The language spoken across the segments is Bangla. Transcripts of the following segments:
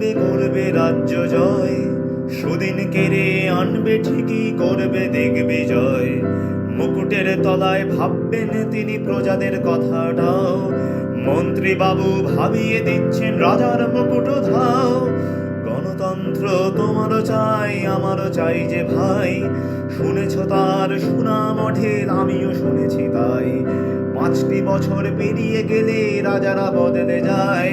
জিতবে করবে রাজ্য জয়, সুদিন কেড়ে আনবে ঠিকই করবে দেখবে জয়। মুকুটের তলায় ভাববেন তিনি প্রজাদের কথাটাও, মন্ত্রী বাবু ভাবিয়ে দিচ্ছেন রাজার মুকুট ধাও। গণতন্ত্র তোমারও চাই আমারও চাই যে ভাই, শুনেছ তার সুনাম অঢেল আমিও শুনেছি তাই। 5টি বছর পেরিয়ে গেলে রাজারা বদলে যায়,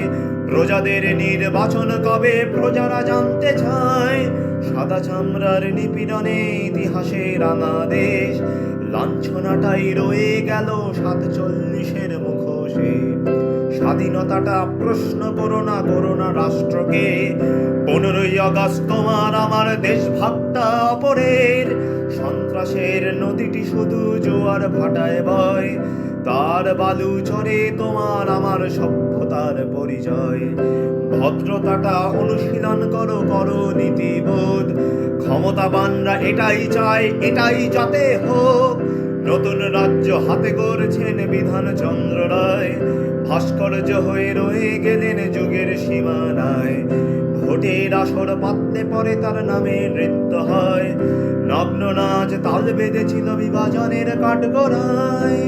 প্রজাদের নির্বাচন কবে প্রজারা জানতে চায়। সাদা চামড়ার নিপীড়নে ইতিহাসের আনাদেশ, লাঞ্ছনাটাই রয়ে গেল 47-এর মুখোশে। স্বাধীনতাটা প্রশ্ন করো না রাষ্ট্রকে, 15ই আগস্ট তোমার আমার দেশভাগটা অপরের। সন্ত্রাসের নদীটি শুধু জোয়ার ভাটায় বয়, তার বালু চরে তোমার আমার সভ্যতার পরিচয়। ভদ্রতাটা অনুশীলন করো করো নীতিবোধ, ক্ষমতাবানরা এটাই চায় এটাই যাতে হোক। নতুন রাজ্য হাতে গড়ছেন বিধানচন্দ্র রায়, ভাস্কর্য হয়ে রয়ে গেলেন যুগের সীমানায়। ভোটের আসর পাতলে পরে তার নামে নৃত্য হয়, নগ্ন নাচ তাল বেঁধেছিল বিভাজনের কাঠগড়ায়।